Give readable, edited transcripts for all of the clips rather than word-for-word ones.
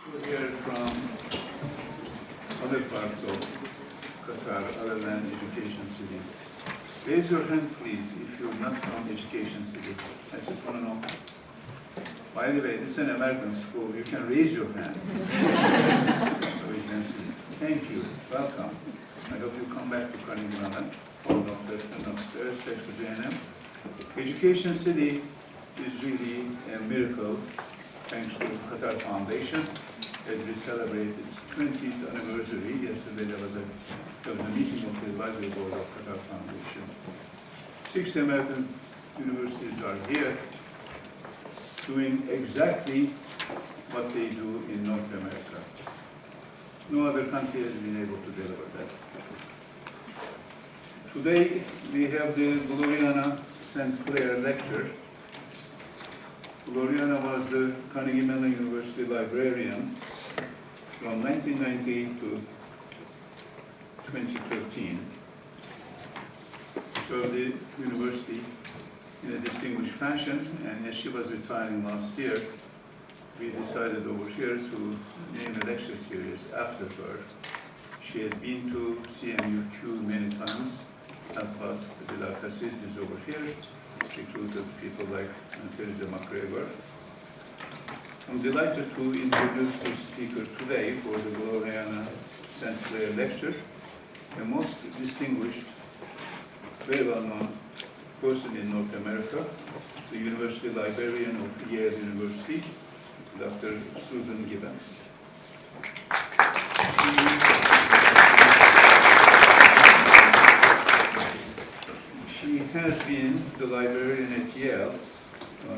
Here from other parts of Qatar, other than Education City. Raise your hand, please, if you're not from Education City. I just want to know. By the way, this is an American school. You can raise your hand. So we can see. Thank you. Welcome. I hope you come back to Carnegie Mellon or Northwestern upstairs, Texas A&M. Education City is really a miracle, thanks to Qatar Foundation, as we celebrate its 20th anniversary. Yesterday there was a meeting of the advisory board of Qatar Foundation. 6 American universities are here doing exactly what they do in North America. No other country has been able to deliver that. Today we have the GLORIANA St. Clair lecture. GLORIANA was the Carnegie Mellon University librarian from 1998 to 2013. Served the university in a distinguished fashion, and as she was retiring last year, we decided over here to name a lecture series after her. She had been to CMUQ many times, and plus with our facilities over here, included people like Teresa McGregor. I'm delighted to introduce the speaker today for the GLORIANA St. Clair lecture, a most distinguished, very well-known person in North America, the University Librarian of Yale University, Dr. Susan Gibbons. She has been the librarian at Yale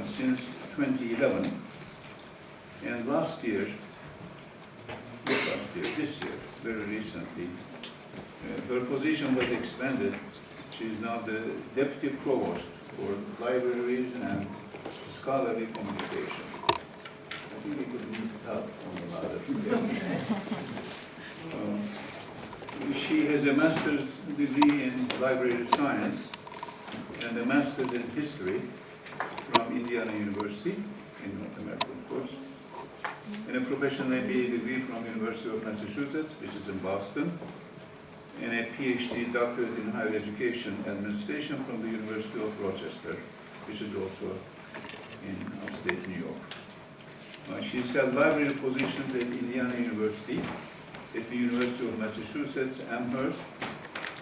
since 2011, and this year, very recently, her position was expanded. She is now the Deputy Provost for Libraries and Scholarly Communication. I think we could need help on the ladder. She has a master's degree in library science and a master's in history from Indiana University, in North America, of course, and a professional MBA degree from University of Massachusetts, which is in Boston, and a PhD doctorate in higher education administration from the University of Rochester, which is also in upstate New York. She's held library positions at Indiana University, at the University of Massachusetts, Amherst,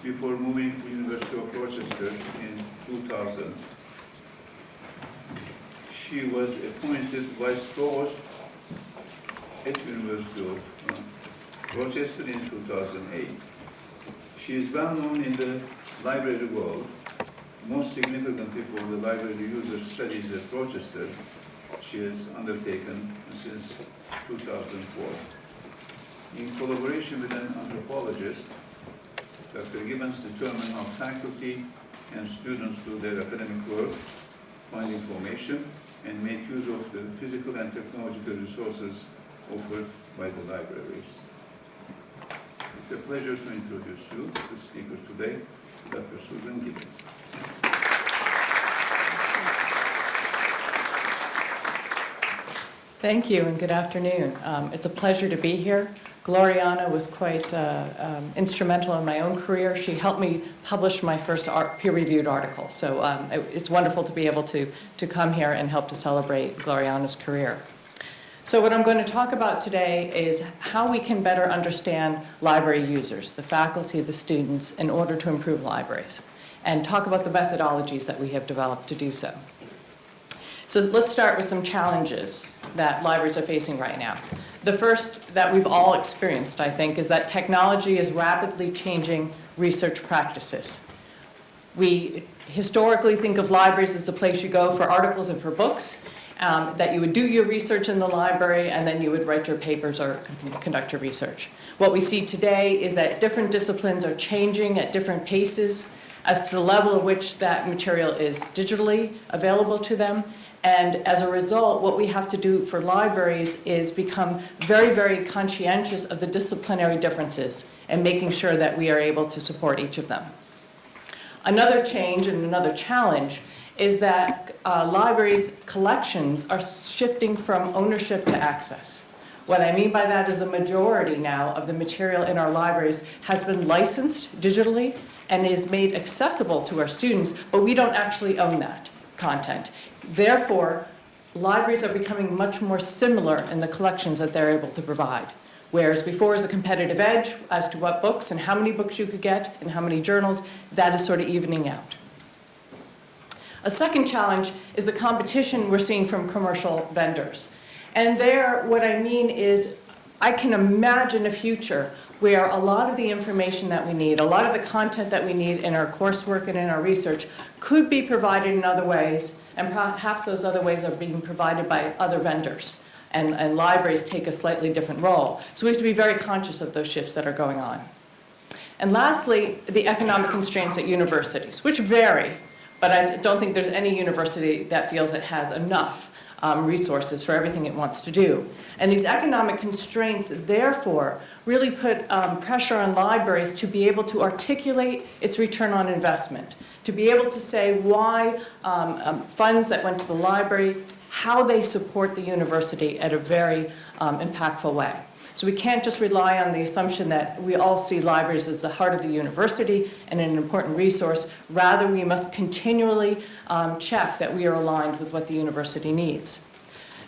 before moving to the University of Rochester in 2000. She was appointed Vice Provost at the University of Rochester in 2008. She is well known in the library world, most significantly for the library user studies at Rochester she has undertaken since 2004. In collaboration with an anthropologist, Dr. Gibbons determined how faculty and students do their academic work, find information, and make use of the physical and technological resources offered by the libraries. It's a pleasure to introduce you, the speaker today, Dr. Susan Gibbons. Thank you and good afternoon. It's a pleasure to be here. GLORIANA was quite instrumental in my own career. She helped me publish my first peer-reviewed article. So it's wonderful to be able to come here and help to celebrate GLORIANA's career. So what I'm going to talk about today is how we can better understand library users, the faculty, the students, in order to improve libraries, and talk about the methodologies that we have developed to do so. So let's start with some challenges that libraries are facing right now. The first that we've all experienced, I think, is that technology is rapidly changing research practices. We historically think of libraries as a place you go for articles and for books, that you would do your research in the library and then you would write your papers or conduct your research. What we see today is that different disciplines are changing at different paces as to the level at which that material is digitally available to them. And as a result, what we have to do for libraries is become very, very conscientious of the disciplinary differences and making sure that we are able to support each of them. Another change and another challenge is that libraries' collections are shifting from ownership to access. What I mean by that is the majority now of the material in our libraries has been licensed digitally and is made accessible to our students, but we don't actually own that content. Therefore, libraries are becoming much more similar in the collections that they're able to provide. Whereas before is a competitive edge as to what books and how many books you could get and how many journals, that is sort of evening out. A second challenge is the competition we're seeing from commercial vendors. And there, what I mean is, I can imagine a future where a lot of the information that we need, a lot of the content that we need in our coursework and in our research could be provided in other ways, and perhaps those other ways are being provided by other vendors. And libraries take a slightly different role. So we have to be very conscious of those shifts that are going on. And lastly, the economic constraints at universities, which vary, but I don't think there's any university that feels it has enough resources for everything it wants to do. And these economic constraints, therefore, really put pressure on libraries to be able to articulate its return on investment, to be able to say why funds that went to the library, how they support the university at a very impactful way. So we can't just rely on the assumption that we all see libraries as the heart of the university and an important resource. Rather, we must continually check that we are aligned with what the university needs.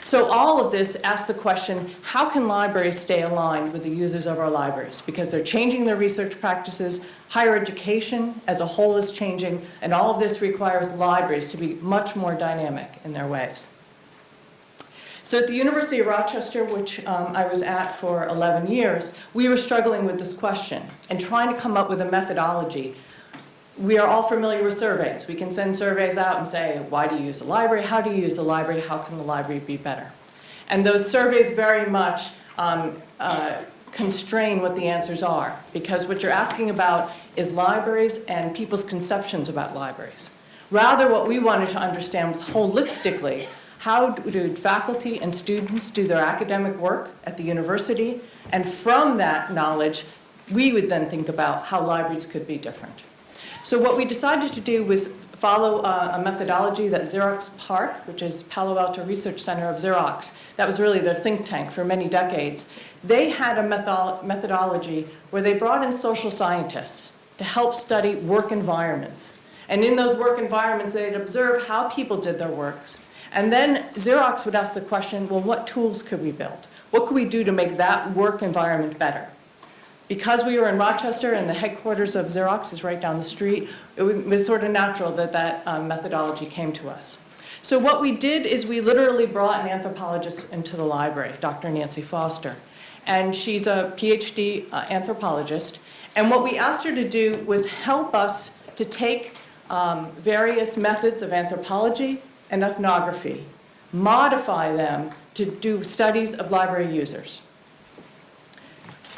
So all of this asks the question, how can libraries stay aligned with the users of our libraries? Because they're changing their research practices, higher education as a whole is changing, and all of this requires libraries to be much more dynamic in their ways. So at the University of Rochester, which I was at for 11 years, we were struggling with this question and trying to come up with a methodology. We are all familiar with surveys. We can send surveys out and say, why do you use the library? How do you use the library? How can the library be better? And those surveys very much constrain what the answers are, because what you're asking about is libraries and people's conceptions about libraries. Rather, what we wanted to understand was holistically, how do faculty and students do their academic work at the university? And from that knowledge, we would then think about how libraries could be different. So what we decided to do was follow a methodology that Xerox PARC, which is Palo Alto Research Center of Xerox, that was really their think tank for many decades. They had a methodology where they brought in social scientists to help study work environments. And in those work environments, they'd observe how people did their works. And then Xerox would ask the question, well, what tools could we build? What could we do to make that work environment better? Because we were in Rochester and the headquarters of Xerox is right down the street, it was sort of natural that that methodology came to us. So what we did is we literally brought an anthropologist into the library, Dr. Nancy Foster. And she's a PhD anthropologist. And what we asked her to do was help us to take various methods of anthropology and ethnography, modify them to do studies of library users.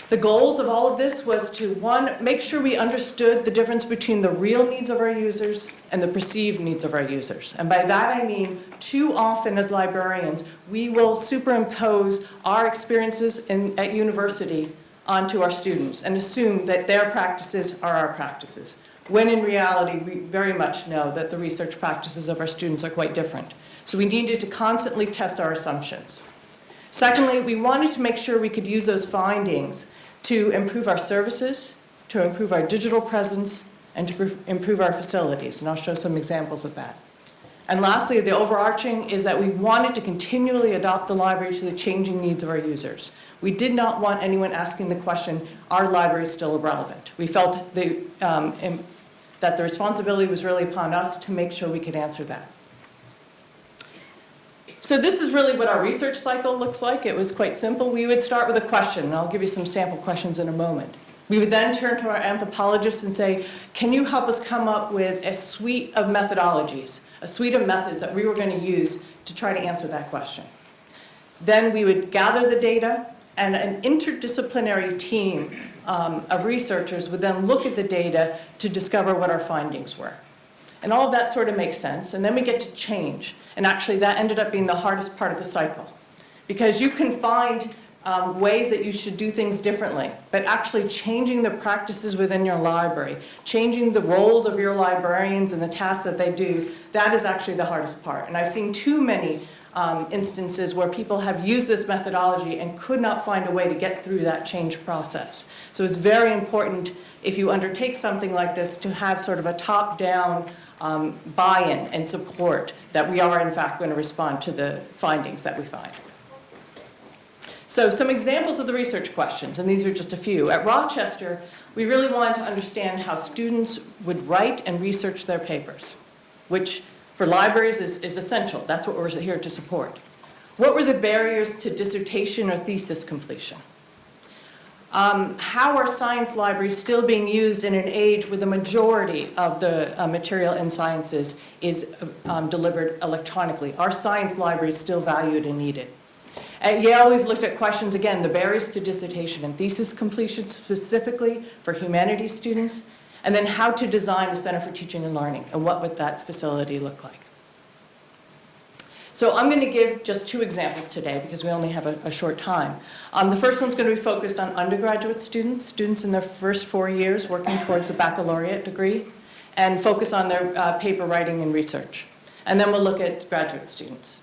The goals of all of this was to, one, make sure we understood the difference between the real needs of our users and the perceived needs of our users. And by that I mean, too often as librarians, we will superimpose our experiences at university onto our students and assume that their practices are our practices, when in reality, we very much know that the research practices of our students are quite different. So we needed to constantly test our assumptions. Secondly, we wanted to make sure we could use those findings to improve our services, to improve our digital presence, and to improve our facilities. And I'll show some examples of that. And lastly, the overarching is that we wanted to continually adopt the library to the changing needs of our users. We did not want anyone asking the question, are libraries still relevant? We felt that the responsibility was really upon us to make sure we could answer that. So this is really what our research cycle looks like. It was quite simple. We would start with a question, and I'll give you some sample questions in a moment. We would then turn to our anthropologists and say, can you help us come up with a suite of methodologies, a suite of methods that we were going to use to try to answer that question? Then we would gather the data, and an interdisciplinary team of researchers would then look at the data to discover what our findings were. And all of that sort of makes sense. And then we get to change. And actually, that ended up being the hardest part of the cycle. Because you can find ways that you should do things differently, but actually changing the practices within your library, changing the roles of your librarians and the tasks that they do, that is actually the hardest part. And I've seen too many instances where people have used this methodology and could not find a way to get through that change process. So it's very important, if you undertake something like this, to have sort of a top-down buy-in and support that we are in fact going to respond to the findings that we find. So some examples of the research questions, and these are just a few. At Rochester, we really wanted to understand how students would write and research their papers, which for libraries is essential. That's what we're here to support. What were the barriers to dissertation or thesis completion? How are science libraries still being used in an age where the majority of the material in sciences is delivered electronically? Are science libraries still valued and needed? At Yale, we've looked at questions, again, the barriers to dissertation and thesis completion specifically for humanities students, and then how to design a Center for Teaching and Learning, and what would that facility look like. So I'm going to give just two examples today because we only have a short time. The first one's going to be focused on undergraduate students, students in their first 4 years working towards a baccalaureate degree, and focus on their paper writing and research. And then we'll look at graduate students.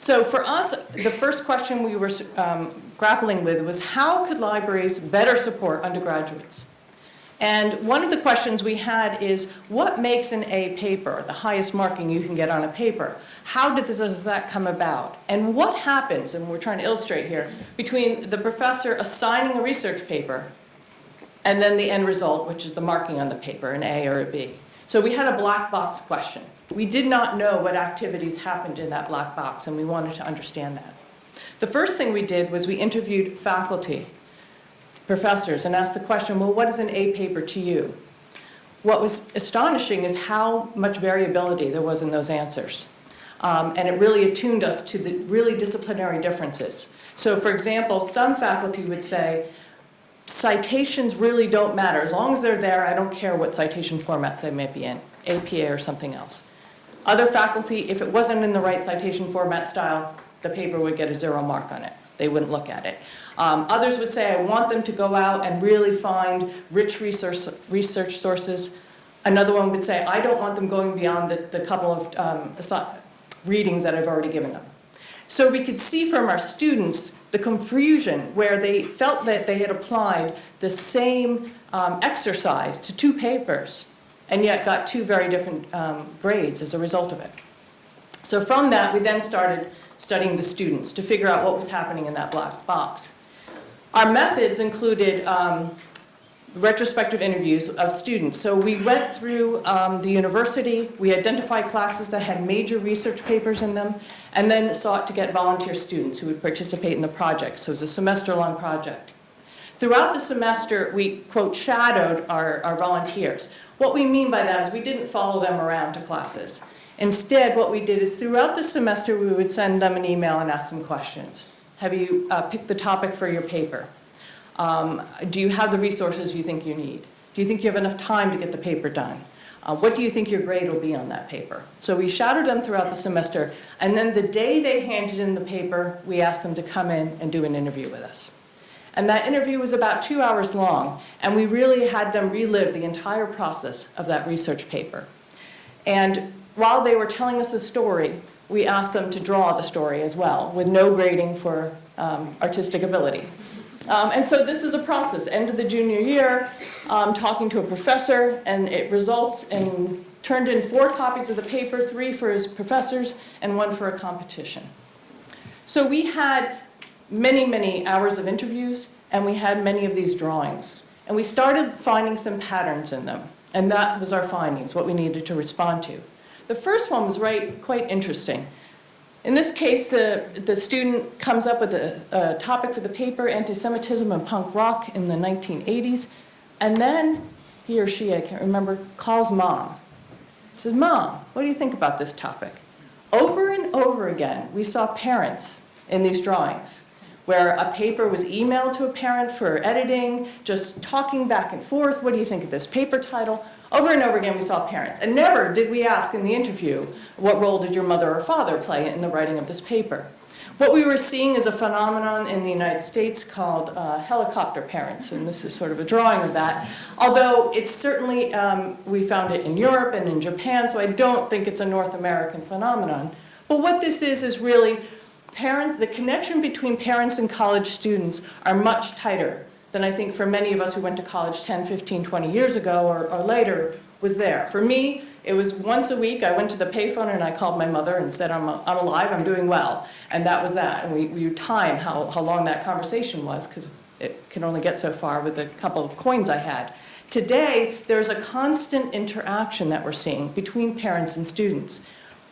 So for us, the first question we were grappling with was how could libraries better support undergraduates? And one of the questions we had is, what makes an A paper, the highest marking you can get on a paper? How does that come about? And what happens, and we're trying to illustrate here, between the professor assigning a research paper and then the end result, which is the marking on the paper, an A or a B. So we had a black box question. We did not know what activities happened in that black box, and we wanted to understand that. The first thing we did was we interviewed faculty, professors, and asked the question, well, what is an A paper to you? What was astonishing is how much variability there was in those answers. And it really attuned us to the really disciplinary differences. So for example, some faculty would say, citations really don't matter. As long as they're there, I don't care what citation formats they may be in, APA or something else. Other faculty, if it wasn't in the right citation format style, the paper would get a 0 mark on it. They wouldn't look at it. Others would say, I want them to go out and really find rich research sources. Another one would say, I don't want them going beyond the couple of readings that I've already given them. So we could see from our students the confusion where they felt that they had applied the same exercise to 2 papers and yet got 2 very different grades as a result of it. So from that, we then started studying the students to figure out what was happening in that black box. Our methods included retrospective interviews of students. So we went through the university, we identified classes that had major research papers in them, and then sought to get volunteer students who would participate in the project. So it was a semester-long project. Throughout the semester, we, quote, shadowed our volunteers. What we mean by that is we didn't follow them around to classes. Instead, what we did is throughout the semester, we would send them an email and ask them questions. Have you picked the topic for your paper? Do you have the resources you think you need? Do you think you have enough time to get the paper done? What do you think your grade will be on that paper? So we shadowed them throughout the semester, and then the day they handed in the paper, we asked them to come in and do an interview with us. And that interview was about 2 hours long, and we really had them relive the entire process of that research paper. And while they were telling us a story, we asked them to draw the story as well, with no grading for artistic ability. And so this is a process. End of the junior year, talking to a professor, and it results in, turned in 4 copies of the paper, 3 for his professors, and 1 for a competition. So we had many, many hours of interviews, and we had many of these drawings. And we started finding some patterns in them, and that was our findings, what we needed to respond to. The first one was quite interesting. In this case, the student comes up with a topic for the paper, anti-Semitism and punk rock in the 1980s, and then he or she, I can't remember, calls mom. Says, Mom, what do you think about this topic? Over and over again, we saw parents in these drawings, where a paper was emailed to a parent for editing, just talking back and forth, what do you think of this paper title? Over and over again, we saw parents. And never did we ask in the interview, what role did your mother or father play in the writing of this paper? What we were seeing is a phenomenon in the United States called helicopter parents, and this is sort of a drawing of that. Although it's certainly, we found it in Europe and in Japan, so I don't think it's a North American phenomenon. But what this is really the connection between parents and college students are much tighter than I think for many of us who went to college 10, 15, 20 years ago or later was there. For me, it was once a week. I went to the payphone and I called my mother and said, I'm alive, I'm doing well. And that was that. And we would time how long that conversation was, because it can only get so far with the couple of coins I had. Today, there's a constant interaction that we're seeing between parents and students,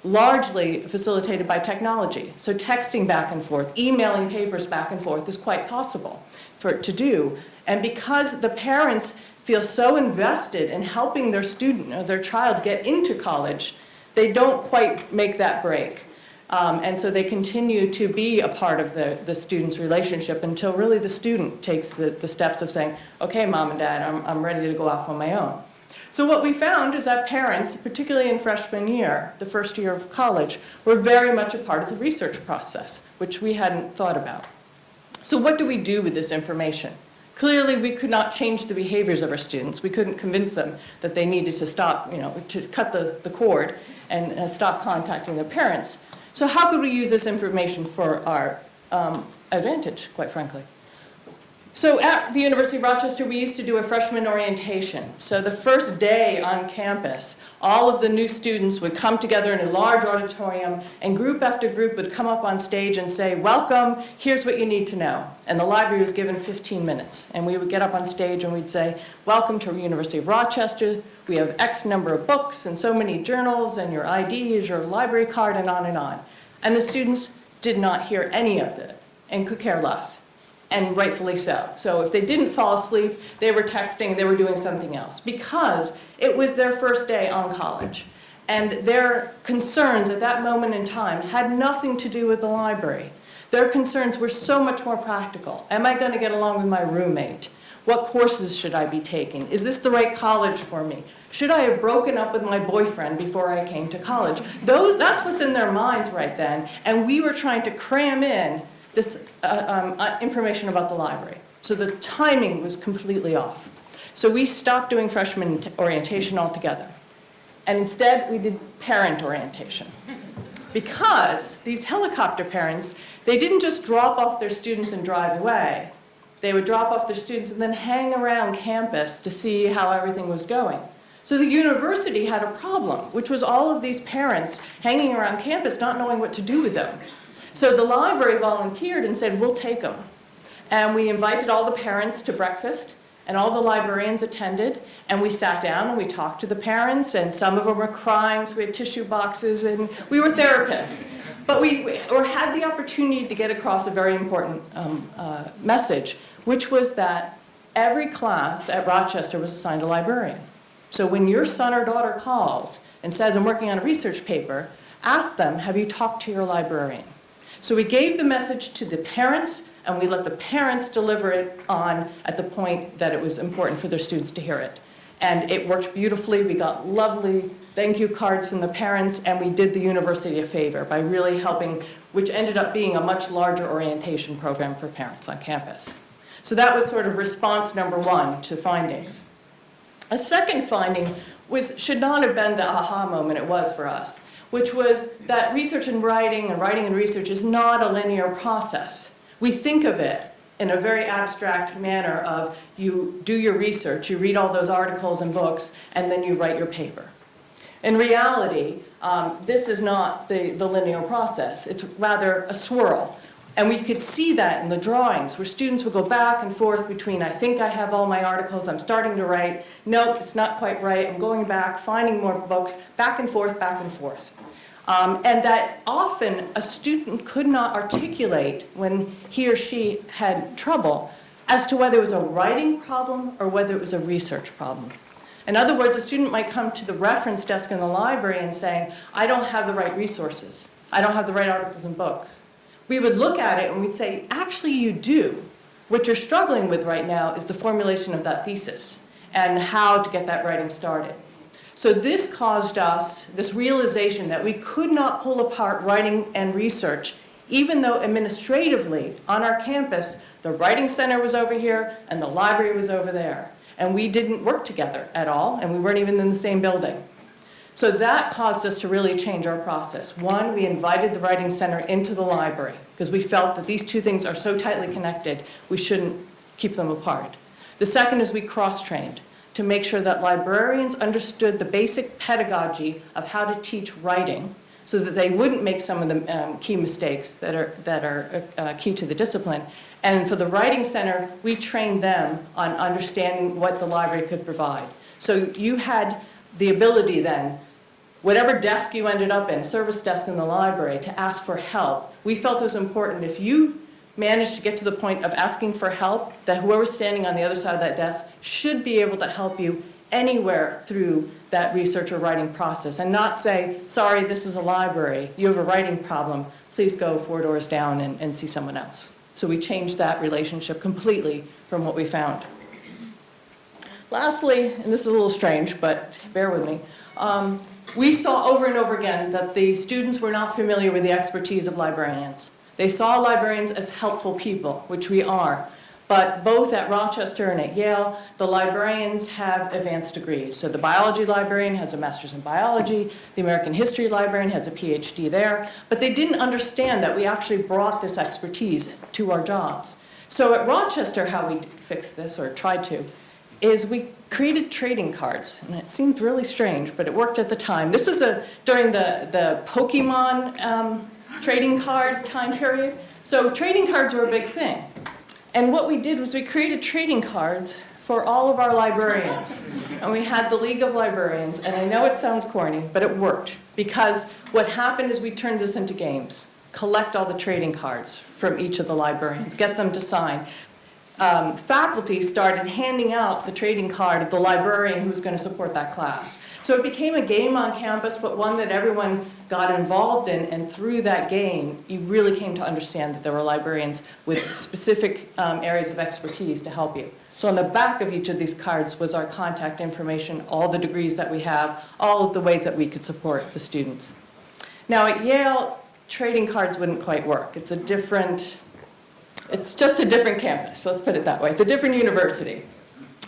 largely facilitated by technology. So texting back and forth, emailing papers back and forth is quite possible to do. And because the parents feel so invested in helping their student or their child get into college, they don't quite make that break. And so they continue to be a part of the student's relationship until really the student takes the steps of saying, okay, mom and dad, I'm ready to go off on my own. So what we found is that parents, particularly in freshman year, the first year of college, were very much a part of the research process, which we hadn't thought about. So what do we do with this information? Clearly, we could not change the behaviors of our students. We couldn't convince them that they needed to stop, to cut the cord and stop contacting their parents. So how could we use this information for our advantage, quite frankly? So at the University of Rochester, we used to do a freshman orientation. So the first day on campus, all of the new students would come together in a large auditorium, and group after group would come up on stage and say, welcome, here's what you need to know. And the library was given 15 minutes. And we would get up on stage and we'd say, welcome to the University of Rochester. We have X number of books and so many journals, and your ID is your library card, and on and on. And the students did not hear any of it and could care less. And rightfully so. So if they didn't fall asleep, they were texting, they were doing something else, because it was their first day on college. And their concerns at that moment in time had nothing to do with the library. Their concerns were so much more practical. Am I going to get along with my roommate? What courses should I be taking? Is this the right college for me? Should I have broken up with my boyfriend before I came to college? That's what's in their minds right then. And we were trying to cram in this information about the library. So the timing was completely off. So we stopped doing freshman orientation altogether. And instead, we did parent orientation. Because these helicopter parents, they didn't just drop off their students and drive away. They would drop off their students and then hang around campus to see how everything was going. So the university had a problem, which was all of these parents hanging around campus not knowing what to do with them. So the library volunteered and said, we'll take them. And we invited all the parents to breakfast, and all the librarians attended, and we sat down and we talked to the parents, and some of them were crying, so we had tissue boxes, and we were therapists. But we had the opportunity to get across a very important message, which was that every class at Rochester was assigned a librarian. So when your son or daughter calls and says, I'm working on a research paper, ask them, have you talked to your librarian? So we gave the message to the parents, and we let the parents deliver it on at the point that it was important for their students to hear it. And it worked beautifully. We got lovely thank you cards from the parents, and we did the university a favor by really helping, which ended up being a much larger orientation program for parents on campus. So that was sort of response number one to findings. A second finding should not have been the aha moment it was for us, which was that research and writing and research is not a linear process. We think of it in a very abstract manner of you do your research, you read all those articles and books, and then you write your paper. In reality, this is not the linear process. It's rather a swirl. And we could see that in the drawings, where students would go back and forth between, I think I have all my articles, I'm starting to write, nope, it's not quite right, I'm going back, finding more books, back and forth, back and forth. And that often a student could not articulate when he or she had trouble as to whether it was a writing problem or whether it was a research problem. In other words, a student might come to the reference desk in the library and say, I don't have the right resources. I don't have the right articles and books. We would look at it and we'd say, actually you do. What you're struggling with right now is the formulation of that thesis and how to get that writing started. So this caused us this realization that we could not pull apart writing and research, even though administratively on our campus, the writing center was over here and the library was over there. And we didn't work together at all, and we weren't even in the same building. So that caused us to really change our process. One, we invited the Writing Center into the library because we felt that these two things are so tightly connected, we shouldn't keep them apart. The second is we cross-trained to make sure that librarians understood the basic pedagogy of how to teach writing so that they wouldn't make some of the key mistakes that are key to the discipline. And for the Writing Center, we trained them on understanding what the library could provide. So you had the ability then, whatever desk you ended up in, service desk in the library, to ask for help. We felt it was important if you managed to get to the point of asking for help, that whoever's standing on the other side of that desk should be able to help you anywhere through that research or writing process, and not say, sorry, this is a library, you have a writing problem, please go 4 doors down and see someone else. So we changed that relationship completely from what we found. Lastly, and this is a little strange, but bear with me, we saw over and over again that the students were not familiar with the expertise of librarians. They saw librarians as helpful people, which we are. But both at Rochester and at Yale, the librarians have advanced degrees. So the biology librarian has a master's in biology, the American history librarian has a PhD there, but they didn't understand that we actually brought this expertise to our jobs. So at Rochester, how we fixed this, or tried to, is we created trading cards. And it seemed really strange, but it worked at the time. This was during the Pokemon trading card time period. So trading cards were a big thing. And what we did was we created trading cards for all of our librarians. And we had the League of Librarians, and I know it sounds corny, but it worked. Because what happened is we turned this into games. Collect all the trading cards from each of the librarians, get them to sign. Faculty started handing out the trading card of the librarian who was going to support that class. So it became a game on campus, but one that everyone got involved in, and through that game, you really came to understand that there were librarians with specific areas of expertise to help you. So on the back of each of these cards was our contact information, all the degrees that we have, all of the ways that we could support the students. Now at Yale, trading cards wouldn't quite work. It's just a different campus, let's put it that way. It's a different university.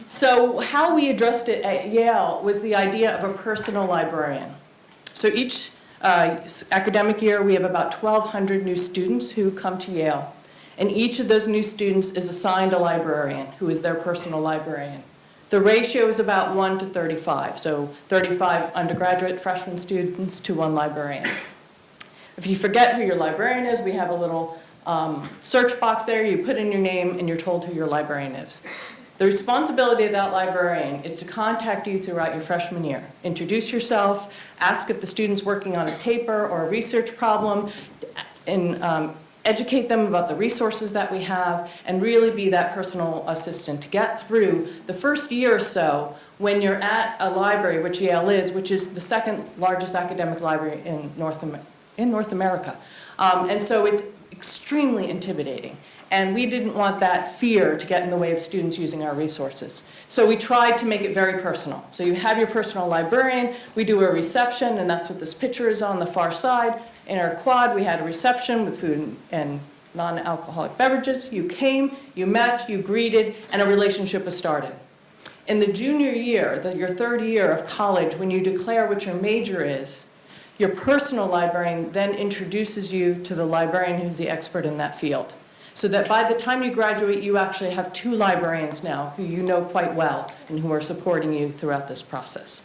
So how we addressed it at Yale was the idea of a personal librarian. So each academic year, we have about 1,200 new students who come to Yale. And each of those new students is assigned a librarian who is their personal librarian. The ratio is about 1 to 35, so 35 undergraduate freshman students to 1 librarian. If you forget who your librarian is, we have a little search box there. You put in your name and you're told who your librarian is. The responsibility of that librarian is to contact you throughout your freshman year. Introduce yourself, ask if the student's working on a paper or a research problem, and educate them about the resources that we have, and really be that personal assistant to get through the first year or so when you're at a library, which Yale is, which is the second largest academic library in North America. And so it's extremely intimidating. And we didn't want that fear to get in the way of students using our resources. So we tried to make it very personal. So you have your personal librarian, we do a reception, and that's what this picture is on the far side. In our quad, we had a reception with food and non-alcoholic beverages. You came, you met, you greeted, and a relationship was started. In the junior year, your third year of college, when you declare what your major is, your personal librarian then introduces you to the librarian who's the expert in that field. So that by the time you graduate, you actually have 2 librarians now who you know quite well and who are supporting you throughout this process.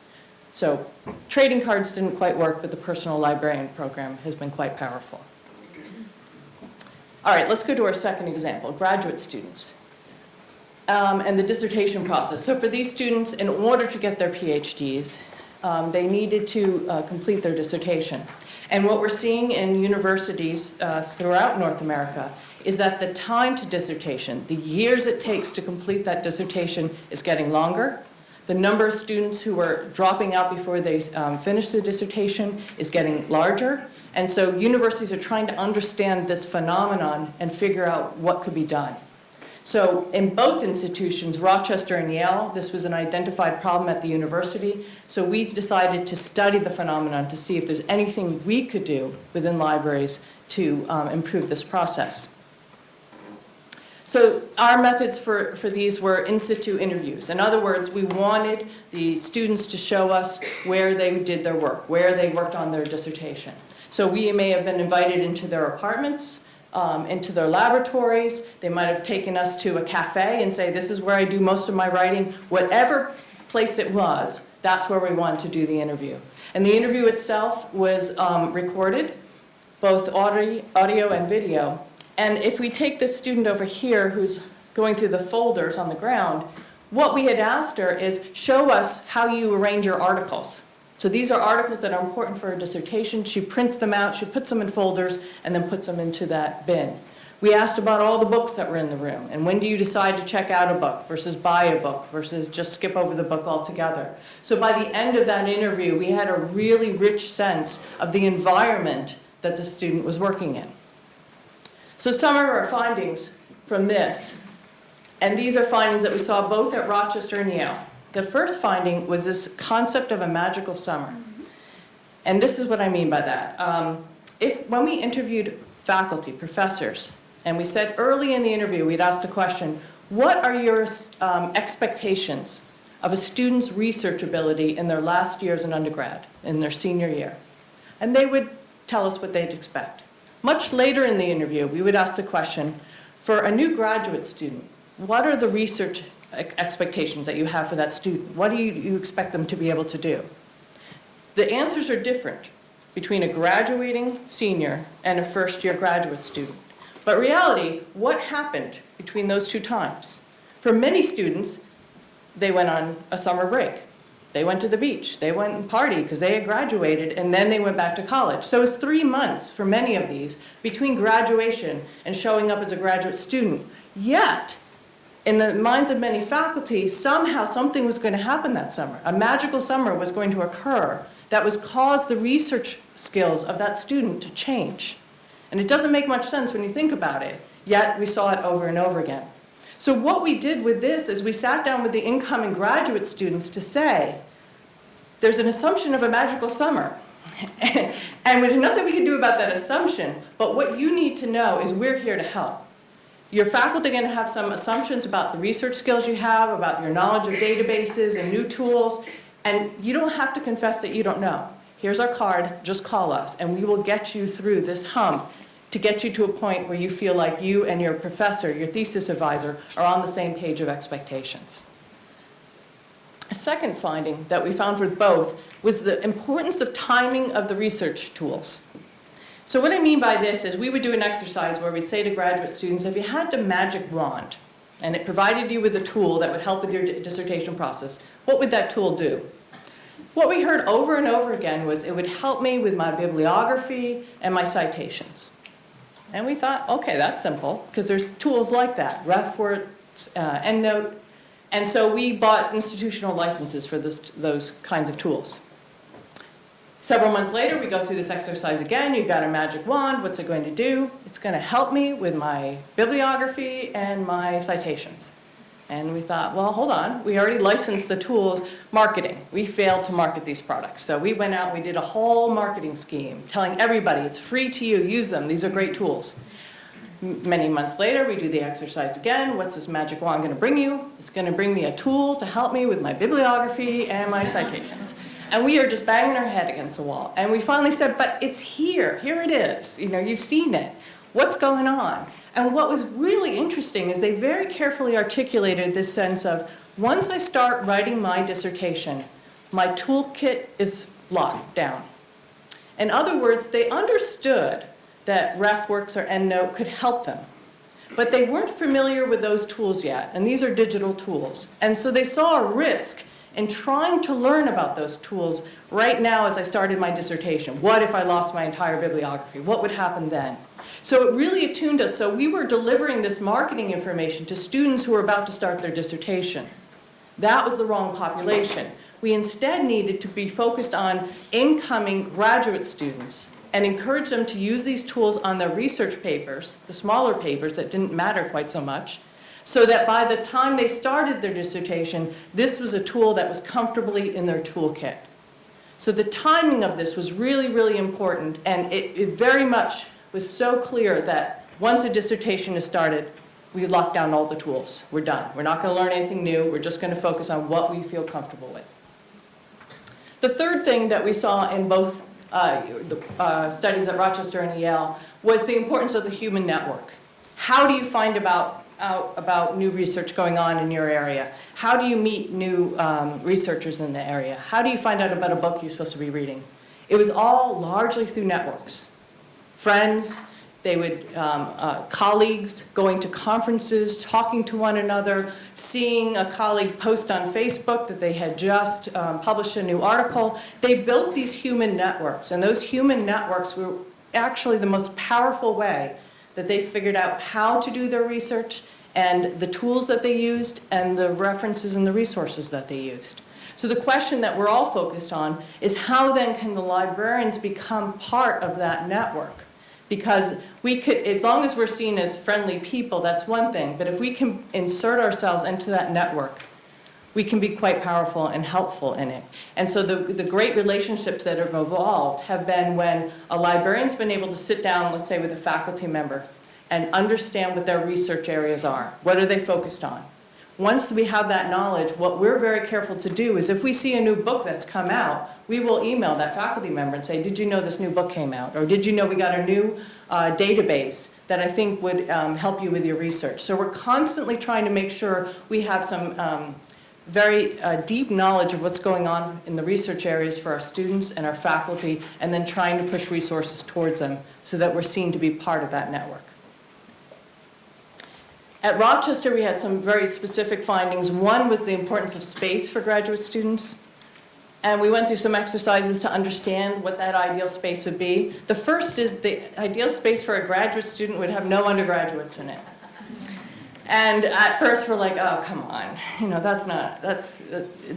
So trading cards didn't quite work, but the personal librarian program has been quite powerful. All right, let's go to our second example, graduate students. And the dissertation process. So for these students, in order to get their PhDs, they needed to complete their dissertation. And what we're seeing in universities throughout North America is that the time to dissertation, the years it takes to complete that dissertation, is getting longer. The number of students who are dropping out before they finish the dissertation is getting larger. And so universities are trying to understand this phenomenon and figure out what could be done. So in both institutions, Rochester and Yale, this was an identified problem at the university. So we decided to study the phenomenon to see if there's anything we could do within libraries to improve this process. So our methods for these were in situ interviews. In other words, we wanted the students to show us where they did their work, where they worked on their dissertation. So we may have been invited into their apartments, into their laboratories. They might have taken us to a cafe and say, this is where I do most of my writing. Whatever place it was, that's where we wanted to do the interview. And the interview itself was recorded, both audio and video. And if we take this student over here who's going through the folders on the ground, what we had asked her is, show us how you arrange your articles. So these are articles that are important for her dissertation. She prints them out, she puts them in folders, and then puts them into that bin. We asked about all the books that were in the room, and when do you decide to check out a book versus buy a book versus just skip over the book altogether. So by the end of that interview, we had a really rich sense of the environment that the student was working in. So some of our findings from this, and these are findings that we saw both at Rochester and Yale. The first finding was this concept of a magical summer. And this is what I mean by that. When we interviewed faculty, professors, and we said early in the interview, we'd ask the question, what are your expectations of a student's research ability in their last year as an undergrad, in their senior year? And they would tell us what they'd expect. Much later in the interview, we would ask the question, for a new graduate student, what are the research expectations that you have for that student? What do you expect them to be able to do? The answers are different between a graduating senior and a first-year graduate student. But reality, what happened between those two times? For many students, they went on a summer break. They went to the beach. They went and partied because they had graduated, and then they went back to college. So it's 3 months for many of these between graduation and showing up as a graduate student. Yet, in the minds of many faculty, somehow something was going to happen that summer. A magical summer was going to occur that was cause the research skills of that student to change. And it doesn't make much sense when you think about it, yet we saw it over and over again. So what we did with this is we sat down with the incoming graduate students to say, there's an assumption of a magical summer. And there's nothing we can do about that assumption, but what you need to know is we're here to help. Your faculty are going to have some assumptions about the research skills you have, about your knowledge of databases and new tools, and you don't have to confess that you don't know. Here's our card, just call us, and we will get you through this hump to get you to a point where you feel like you and your professor, your thesis advisor, are on the same page of expectations. A second finding that we found with both was the importance of timing of the research tools. So what I mean by this is we would do an exercise where we say to graduate students, if you had the magic wand and it provided you with a tool that would help with your dissertation process, what would that tool do? What we heard over and over again was it would help me with my bibliography and my citations. And we thought, okay, that's simple, because there's tools like that, RefWorks, EndNote. And so we bought institutional licenses for those kinds of tools. Several months later, we go through this exercise again. You've got a magic wand. What's it going to do? It's going to help me with my bibliography and my citations. And we thought, well, hold on. We already licensed the tools. Marketing. We failed to market these products. So we went out and we did a whole marketing scheme telling everybody, it's free to you. Use them. These are great tools. Many months later, we do the exercise again. What's this magic wand going to bring you? It's going to bring me a tool to help me with my bibliography and my citations. And we are just banging our head against the wall. And we finally said, but it's here. Here it is. You know, you've seen it. What's going on? And what was really interesting is they very carefully articulated this sense of, once I start writing my dissertation, my toolkit is locked down. In other words, they understood that RefWorks or EndNote could help them. But they weren't familiar with those tools yet, and these are digital tools. And so they saw a risk in trying to learn about those tools right now as I started my dissertation. What if I lost my entire bibliography? What would happen then? So it really attuned us. So we were delivering this marketing information to students who were about to start their dissertation. That was the wrong population. We instead needed to be focused on incoming graduate students and encourage them to use these tools on their research papers, the smaller papers that didn't matter quite so much, so that by the time they started their dissertation, this was a tool that was comfortably in their toolkit. So the timing of this was really, really important, and it very much was so clear that once a dissertation is started, we lock down all the tools. We're done. We're not going to learn anything new. We're just going to focus on what we feel comfortable with. The third thing that we saw in both studies at Rochester and Yale was the importance of the human network. How do you find out about new research going on in your area? How do you meet new researchers in the area? How do you find out about a book you're supposed to be reading? It was all largely through networks. Friends, colleagues, going to conferences, talking to one another, seeing a colleague post on Facebook that they had just published a new article. They built these human networks, and those human networks were actually the most powerful way that they figured out how to do their research and the tools that they used and the references and the resources that they used. So the question that we're all focused on is how then can the librarians become part of that network? Because we could, as long as we're seen as friendly people, that's one thing. But if we can insert ourselves into that network, we can be quite powerful and helpful in it. And so the great relationships that have evolved have been when a librarian's been able to sit down, let's say with a faculty member, and understand what their research areas are. What are they focused on? Once we have that knowledge, what we're very careful to do is if we see a new book that's come out, we will email that faculty member and say, did you know this new book came out? Or did you know we got a new database that I think would help you with your research? So we're constantly trying to make sure we have some very deep knowledge of what's going on in the research areas for our students and our faculty, and then trying to push resources towards them so that we're seen to be part of that network. At Rochester, we had some very specific findings. One was the importance of space for graduate students. And we went through some exercises to understand what that ideal space would be. The first is the ideal space for a graduate student would have no undergraduates in it. And at first we're like, oh, come on,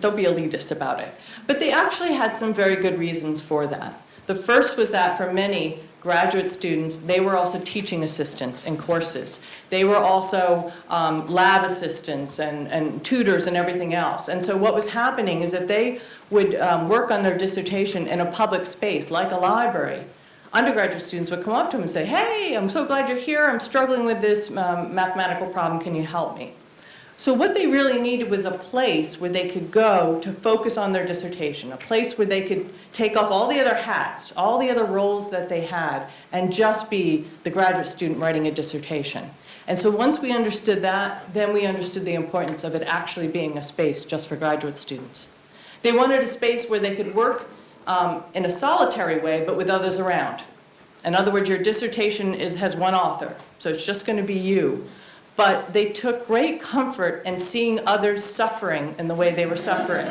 don't be elitist about it. But they actually had some very good reasons for that. The first was that for many graduate students, they were also teaching assistants in courses. They were also lab assistants and tutors and everything else. And so what was happening is that they would work on their dissertation in a public space, like a library. Undergraduate students would come up to them and say, hey, I'm so glad you're here. I'm struggling with this mathematical problem. Can you help me? So what they really needed was a place where they could go to focus on their dissertation, a place where they could take off all the other hats, all the other roles that they had, and just be the graduate student writing a dissertation. And so once we understood that, then we understood the importance of it actually being a space just for graduate students. They wanted a space where they could work in a solitary way, but with others around. In other words, your dissertation has one author, so it's just going to be you. But they took great comfort in seeing others suffering in the way they were suffering.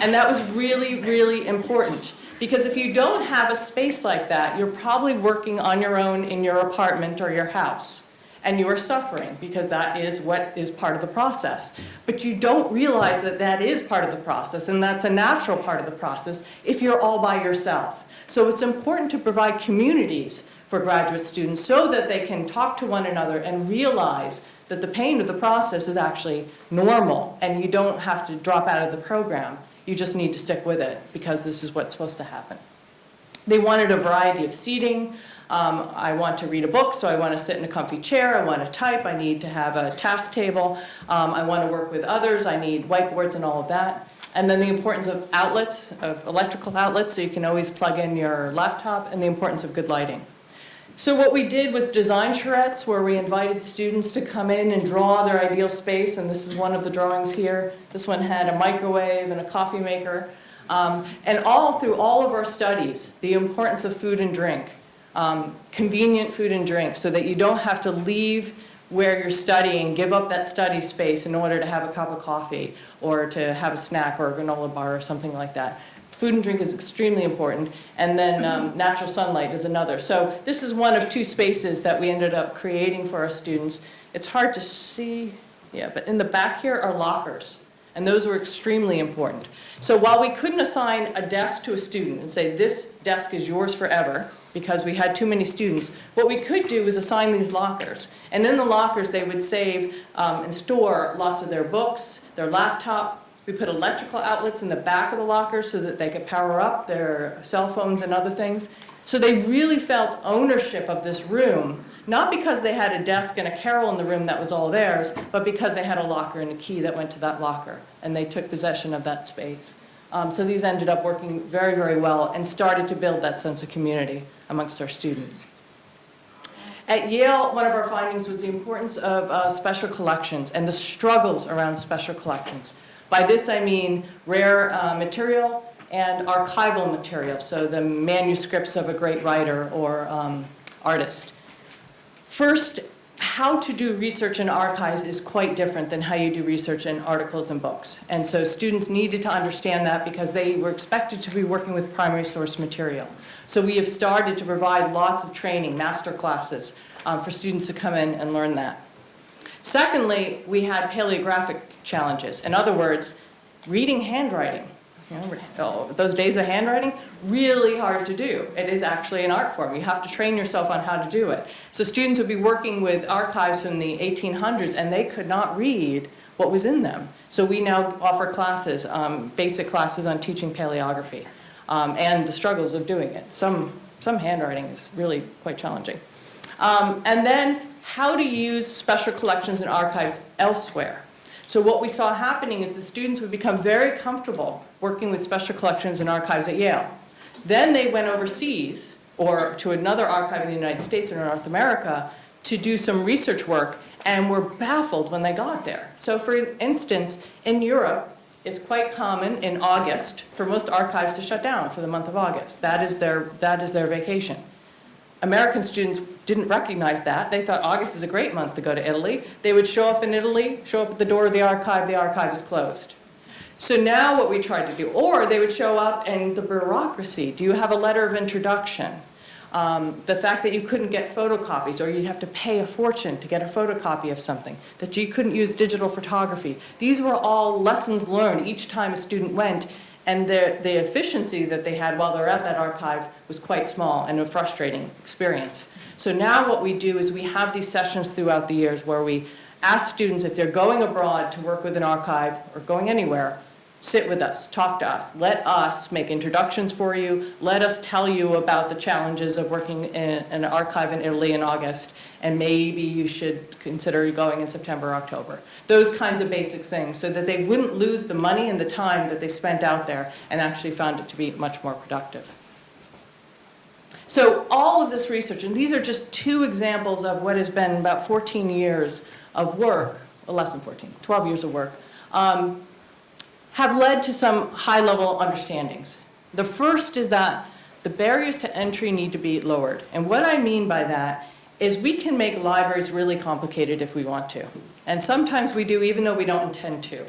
And that was really, really important. Because if you don't have a space like that, you're probably working on your own in your apartment or your house. And you are suffering, because that is what is part of the process. But you don't realize that that is part of the process, and that's a natural part of the process if you're all by yourself. So it's important to provide communities for graduate students so that they can talk to one another and realize that the pain of the process is actually normal, and you don't have to drop out of the program. You just need to stick with it, because this is what's supposed to happen. They wanted a variety of seating. I want to read a book, so I want to sit in a comfy chair. I want to type. I need to have a task table. I want to work with others. I need whiteboards and all of that. And then the importance of outlets, of electrical outlets, so you can always plug in your laptop, and the importance of good lighting. So what we did was design charrettes, where we invited students to come in and draw their ideal space, and this is one of the drawings here. This one had a microwave and a coffee maker. And through all of our studies, the importance of food and drink, convenient food and drink, so that you don't have to leave where you're studying, give up that study space in order to have a cup of coffee or to have a snack or a granola bar or something like that. Food and drink is extremely important, and then natural sunlight is another. So this is one of two spaces that we ended up creating for our students. It's hard to see, yeah, but in the back here are lockers, and those were extremely important. So while we couldn't assign a desk to a student and say, this desk is yours forever, because we had too many students, what we could do was assign these lockers. And in the lockers, they would save and store lots of their books, their laptop. We put electrical outlets in the back of the lockers so that they could power up their cell phones and other things. So they really felt ownership of this room, not because they had a desk and a carrel in the room that was all theirs, but because they had a locker and a key that went to that locker, and they took possession of that space. So these ended up working very, very well and started to build that sense of community amongst our students. At Yale, one of our findings was the importance of special collections and the struggles around special collections. By this I mean rare material and archival material, so the manuscripts of a great writer or artist. First, how to do research in archives is quite different than how you do research in articles and books. And so students needed to understand that because they were expected to be working with primary source material. So we have started to provide lots of training, master classes, for students to come in and learn that. Secondly, we had paleographic challenges. In other words, reading handwriting. You know, those days of handwriting, really hard to do. It is actually an art form. You have to train yourself on how to do it. So students would be working with archives from the 1800s, and they could not read what was in them. So we now offer classes, basic classes on teaching paleography, and the struggles of doing it. Some handwriting is really quite challenging. And then how to use special collections and archives elsewhere. So what we saw happening is the students would become very comfortable working with special collections and archives at Yale. Then they went overseas or to another archive in the United States or North America to do some research work and were baffled when they got there. So for instance, in Europe, it's quite common in August for most archives to shut down for the month of August. That is their vacation. American students didn't recognize that. They thought August is a great month to go to Italy. They would show up in Italy, show up at the door of the archive is closed. So now what we tried to do, or they would show up and the bureaucracy, do you have a letter of introduction? The fact that you couldn't get photocopies or you'd have to pay a fortune to get a photocopy of something, that you couldn't use digital photography. These were all lessons learned each time a student went, and the efficiency that they had while they're at that archive was quite small and a frustrating experience. So now what we do is we have these sessions throughout the years where we ask students if they're going abroad to work with an archive or going anywhere, sit with us, talk to us, let us make introductions for you, let us tell you about the challenges of working in an archive in Italy in August, and maybe you should consider going in September or October. Those kinds of basic things so that they wouldn't lose the money and the time that they spent out there and actually found it to be much more productive. So all of this research, and these are just two examples of what has been about 14 years of work, well, less than 14, 12 years of work, have led to some high-level understandings. The first is that the barriers to entry need to be lowered. And what I mean by that is we can make libraries really complicated if we want to. And sometimes we do, even though we don't intend to.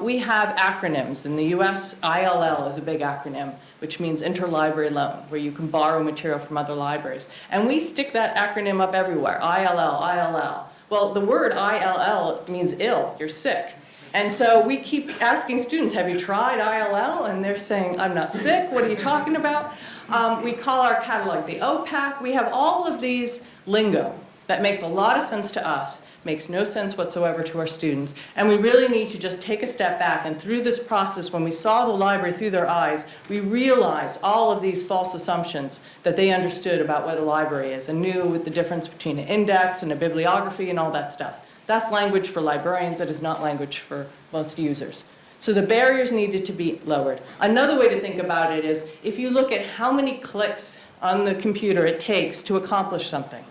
We have acronyms. In the US, ILL is a big acronym, which means Interlibrary Loan, where you can borrow material from other libraries. And we stick that acronym up everywhere, ILL, ILL. Well, the word ILL means ill, you're sick. And so we keep asking students, have you tried ILL? And they're saying, I'm not sick, what are you talking about? We call our catalog the OPAC. We have all of these lingo that makes a lot of sense to us, makes no sense whatsoever to our students. And we really need to just take a step back. And through this process, when we saw the library through their eyes, we realized all of these false assumptions that they understood about what a library is and knew with the difference between an index and a bibliography and all that stuff. That's language for librarians. It is not language for most users. So the barriers needed to be lowered. Another way to think about it is if you look at how many clicks on the computer it takes to accomplish something,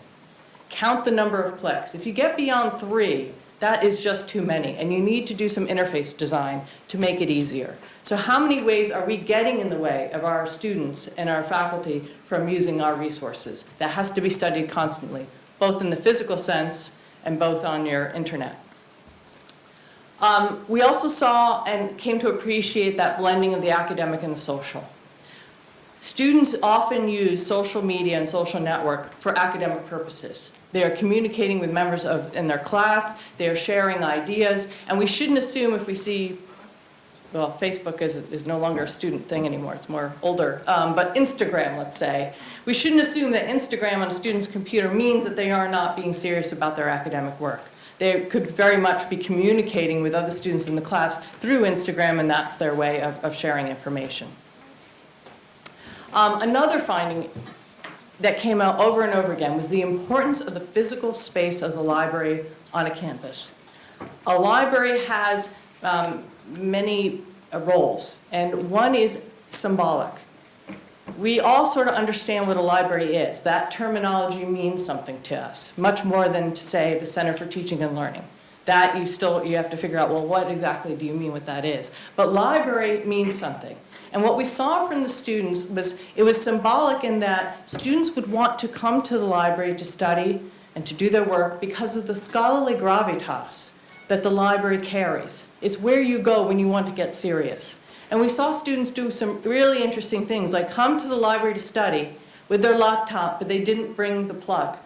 count the number of clicks. If you get beyond 3, that is just too many, and you need to do some interface design to make it easier. So how many ways are we getting in the way of our students and our faculty from using our resources? That has to be studied constantly, both in the physical sense and both on your internet. We also saw and came to appreciate that blending of the academic and the social. Students often use social media and social network for academic purposes. They are communicating with members in their class, they are sharing ideas, and we shouldn't assume if we see, well, Facebook is no longer a student thing anymore, it's more older, but Instagram, let's say. We shouldn't assume that Instagram on a student's computer means that they are not being serious about their academic work. They could very much be communicating with other students in the class through Instagram, and that's their way of sharing information. Another finding that came out over and over again was the importance of the physical space of the library on a campus. A library has many roles, and one is symbolic. We all sort of understand what a library is. That terminology means something to us, much more than to say the Center for Teaching and Learning. That you have to figure out, well, what exactly do you mean what that is? But library means something. And what we saw from the students was it was symbolic in that students would want to come to the library to study and to do their work because of the scholarly gravitas that the library carries. It's where you go when you want to get serious. And we saw students do some really interesting things, like come to the library to study with their laptop, but they didn't bring the plug.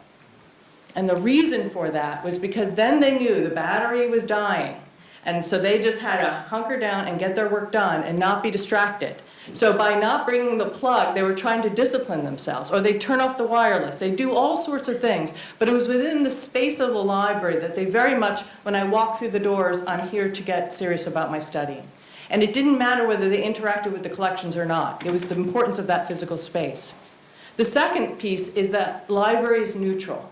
And the reason for that was because then they knew the battery was dying. And so they just had to hunker down and get their work done and not be distracted. So by not bringing the plug, they were trying to discipline themselves. Or they turn off the wireless. They do all sorts of things. But it was within the space of the library that they very much, when I walk through the doors, I'm here to get serious about my studying. And it didn't matter whether they interacted with the collections or not. It was the importance of that physical space. The second piece is that library is neutral.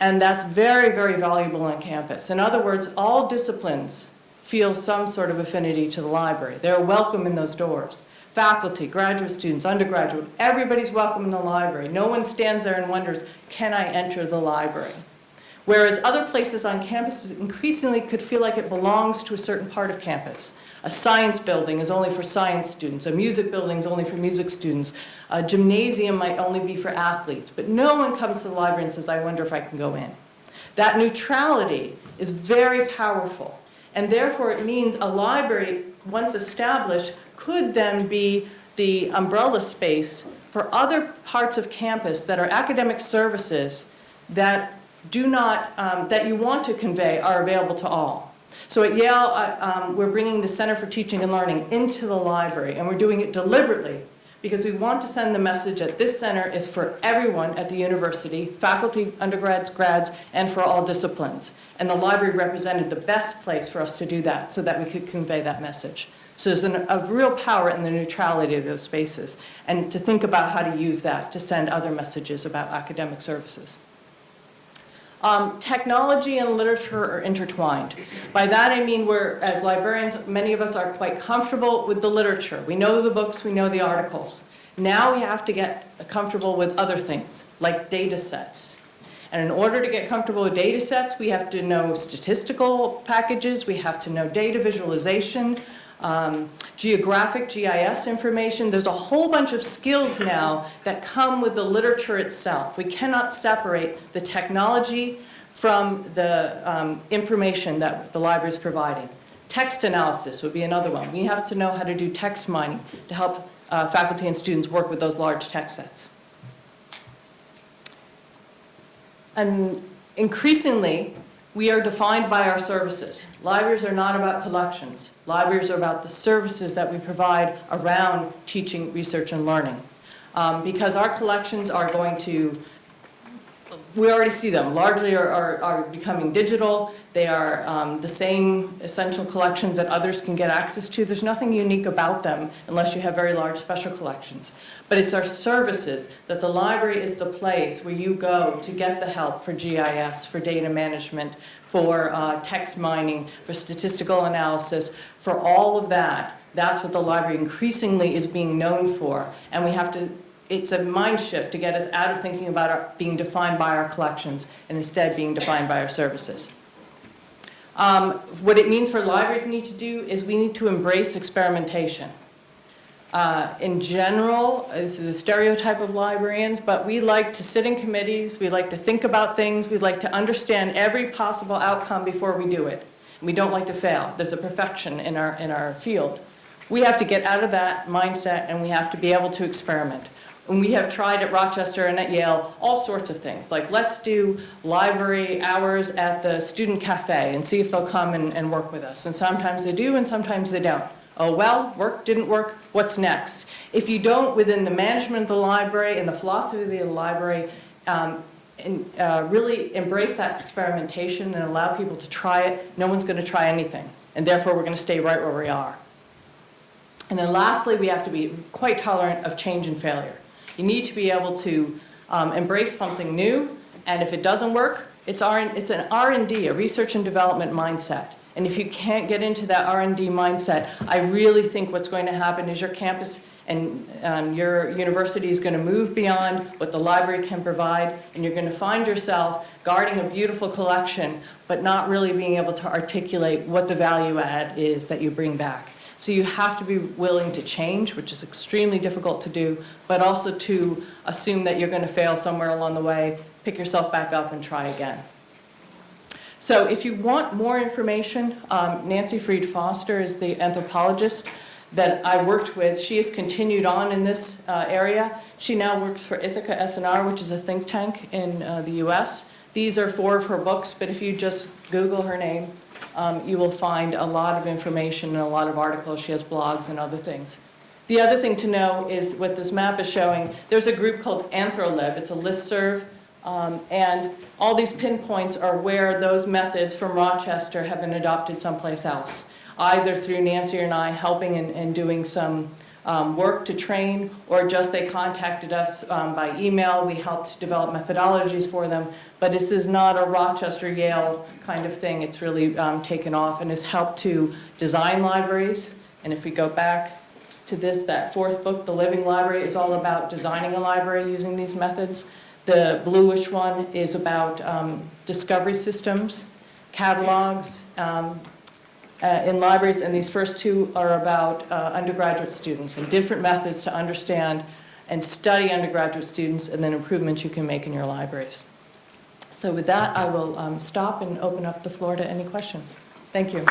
And that's very, very valuable on campus. In other words, all disciplines feel some sort of affinity to the library. They're welcome in those doors. Faculty, graduate students, undergraduate, everybody's welcome in the library. No one stands there and wonders, can I enter the library? Whereas other places on campus increasingly could feel like it belongs to a certain part of campus. A science building is only for science students. A music building is only for music students. A gymnasium might only be for athletes. But no one comes to the library and says, I wonder if I can go in. That neutrality is very powerful. And therefore, it means a library, once established, could then be the umbrella space for other parts of campus that are academic services that do not, that you want to convey are available to all. So at Yale, we're bringing the Center for Teaching and Learning into the library, and we're doing it deliberately because we want to send the message that this center is for everyone at the university, faculty, undergrads, grads, and for all disciplines. And the library represented the best place for us to do that so that we could convey that message. So there's a real power in the neutrality of those spaces, and to think about how to use that to send other messages about academic services. Technology and literature are intertwined. By that I mean as librarians, many of us are quite comfortable with the literature. We know the books, we know the articles. Now we have to get comfortable with other things, like data sets. And in order to get comfortable with data sets, we have to know statistical packages, we have to know data visualization, geographic GIS information. There's a whole bunch of skills now that come with the literature itself. We cannot separate the technology from the information that the library is providing. Text analysis would be another one. We have to know how to do text mining to help faculty and students work with those large text sets. And increasingly, we are defined by our services. Libraries are not about collections. Libraries are about the services that we provide around teaching, research, and learning. Because our collections are going to, we already see them, largely are becoming digital. They are the same essential collections that others can get access to. There's nothing unique about them unless you have very large special collections. But it's our services that the library is the place where you go to get the help for GIS, for data management, for text mining, for statistical analysis, for all of that. That's what the library increasingly is being known for. And we have to, it's a mind shift to get us out of thinking about being defined by our collections and instead being defined by our services. What it means for libraries need to do is we need to embrace experimentation. In general, this is a stereotype of librarians, but we like to sit in committees, we like to think about things, we like to understand every possible outcome before we do it. We don't like to fail. There's a perfection in our field. We have to get out of that mindset and we have to be able to experiment. And we have tried at Rochester and at Yale all sorts of things, like let's do library hours at the student cafe and see if they'll come and work with us. And sometimes they do and sometimes they don't. Oh, well, work, didn't work, what's next? If you don't, within the management of the library and the philosophy of the library, really embrace that experimentation and allow people to try it, no one's going to try anything. And therefore, we're going to stay right where we are. And then lastly, we have to be quite tolerant of change and failure. You need to be able to embrace something new, and if it doesn't work, it's an R&D, a research and development mindset. And if you can't get into that R&D mindset, I really think what's going to happen is your campus and your university is going to move beyond what the library can provide, and you're going to find yourself guarding a beautiful collection, but not really being able to articulate what the value add is that you bring back. So you have to be willing to change, which is extremely difficult to do, but also to assume that you're going to fail somewhere along the way, pick yourself back up and try again. So if you want more information, Nancy Freed Foster is the anthropologist that I worked with. She has continued on in this area. She now works for Ithaca S&R, which is a think tank in the US. These are 4 of her books, but if you just Google her name, you will find a lot of information and a lot of articles. She has blogs and other things. The other thing to know is what this map is showing. There's a group called AnthroLib. It's a listserv, and all these pinpoints are where those methods from Rochester have been adopted someplace else, either through Nancy and I helping and doing some work to train, or just they contacted us by email. We helped develop methodologies for them. But this is not a Rochester, Yale kind of thing. It's really taken off and has helped to design libraries. And if we go back to this, that 4th book, The Living Library, is all about designing a library using these methods. The bluish one is about discovery systems, catalogs, in libraries, and these first 2 are about undergraduate students and different methods to understand and study undergraduate students, and then improvements you can make in your libraries. So with that, I will stop and open up the floor to any questions. Thank you. You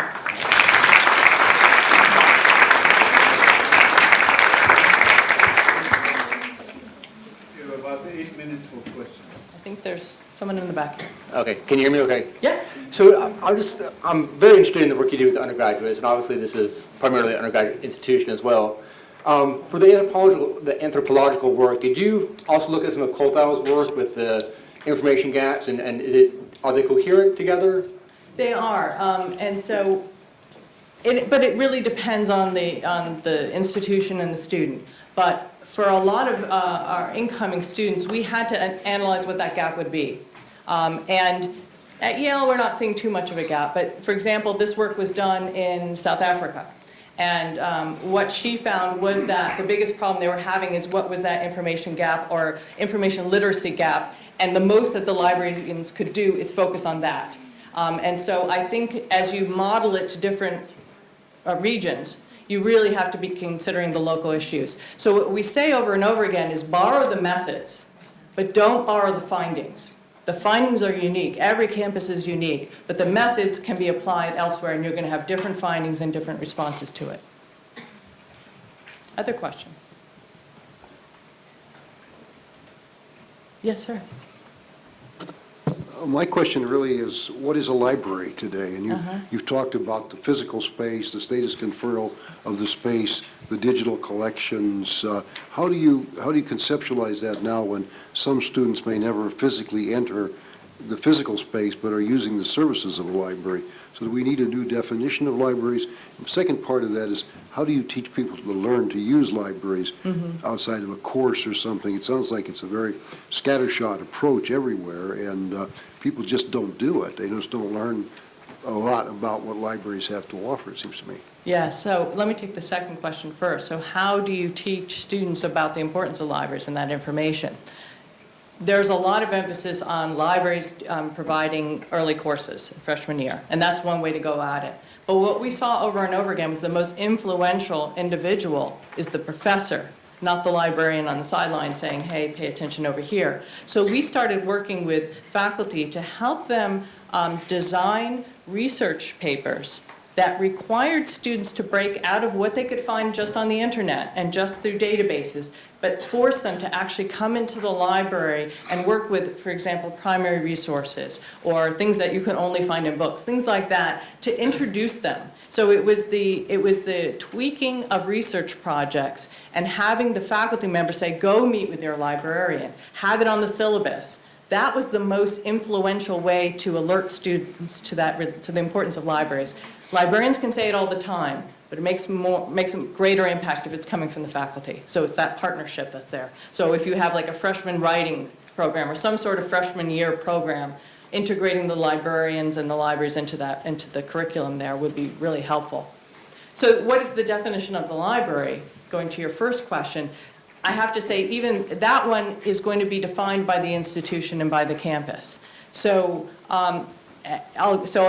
have about 8 minutes for questions. I think there's someone in the back here. Okay, can you hear me okay? Yeah. So I'm very interested in the work you do with the undergraduates, and obviously this is primarily an undergraduate institution as well. For the anthropological work, did you also look at some of Colthall's work with the information gaps, and are they coherent together? They are, and so, but it really depends on the institution and the student. But for a lot of our incoming students, we had to analyze what that gap would be. And at Yale, we're not seeing too much of a gap. But for example, this work was done in South Africa. And what she found was that the biggest problem they were having is what was that information gap or information literacy gap. And the most that the librarians could do is focus on that. And so I think as you model it to different regions, you really have to be considering the local issues. So what we say over and over again is borrow the methods, but don't borrow the findings. The findings are unique. Every campus is unique, but the methods can be applied elsewhere, and you're going to have different findings and different responses to it. Other questions? Yes, sir. My question really is, what is a library today? And you've talked about the physical space, the status conferral of the space, the digital collections. How do you conceptualize that now when some students may never physically enter the physical space but are using the services of a library? So do we need a new definition of libraries? The second part of that is, how do you teach people to learn to use libraries outside of a course or something? It sounds like it's a very scattershot approach everywhere, and people just don't do it. They just don't learn a lot about what libraries have to offer, it seems to me. Yeah, so let me take the second question first. So how do you teach students about the importance of libraries and that information? There's a lot of emphasis on libraries providing early courses freshman year, and that's one way to go at it. But what we saw over and over again was the most influential individual is the professor, not the librarian on the sideline saying, hey, pay attention over here. So we started working with faculty to help them design research papers that required students to break out of what they could find just on the internet and just through databases, but force them to actually come into the library and work with, for example, primary resources or things that you can only find in books, things like that, to introduce them. So it was the tweaking of research projects and having the faculty member say, go meet with your librarian, have it on the syllabus. That was the most influential way to alert students to the importance of libraries. Librarians can say it all the time, but it makes a greater impact if it's coming from the faculty. So it's that partnership that's there. So if you have like a freshman writing program or some sort of freshman year program, integrating the librarians and the libraries into the curriculum there would be really helpful. So what is the definition of the library? Going to your first question, I have to say even that one is going to be defined by the institution and by the campus. So I'll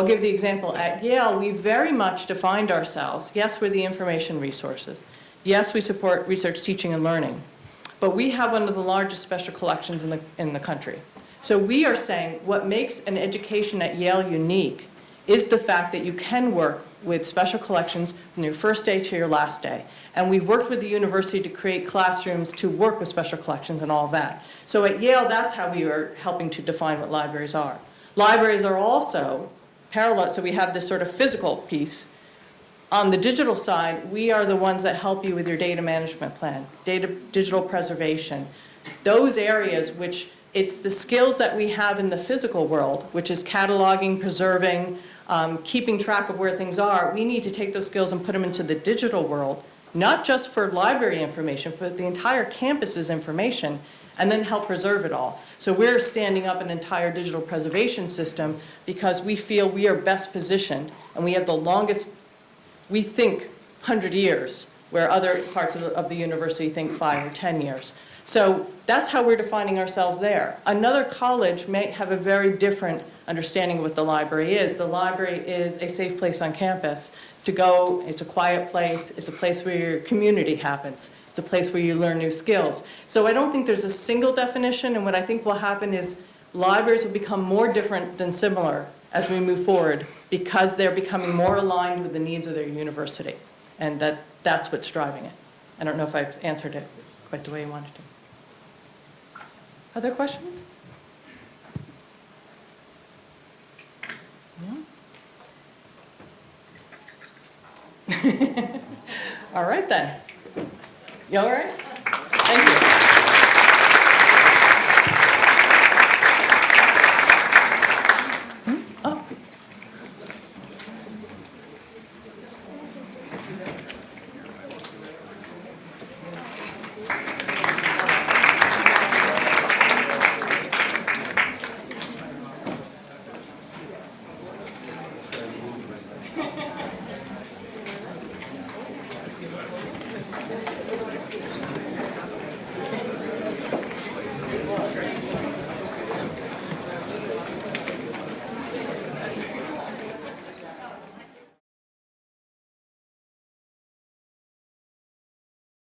give the example. At Yale, we very much defined ourselves. Yes, we're the information resources. Yes, we support research, teaching, and learning. But we have one of the largest special collections in the country. So we are saying what makes an education at Yale unique is the fact that you can work with special collections from your first day to your last day. And we've worked with the university to create classrooms to work with special collections and all of that. So at Yale, that's how we are helping to define what libraries are. Libraries are also parallel, so we have this sort of physical piece. On the digital side, we are the ones that help you with your data management plan, digital preservation. Those areas which it's the skills that we have in the physical world, which is cataloging, preserving, keeping track of where things are. We need to take those skills and put them into the digital world, not just for library information, but the entire campus's information, and then help preserve it all. So we're standing up an entire digital preservation system because we feel we are best positioned, and we have the longest, we think, 100 years, where other parts of the university think 5 or 10 years. So that's how we're defining ourselves there. Another college may have a very different understanding of what the library is. The library is a safe place on campus to go. It's a quiet place. It's a place where your community happens. It's a place where you learn new skills. So I don't think there's a single definition, and what I think will happen is libraries will become more different than similar as we move forward because they're becoming more aligned with the needs of their university, and that's what's driving it. I don't know if I've answered it quite the way you wanted to. Other questions? No? All right then. You all right? Thank you. Oh.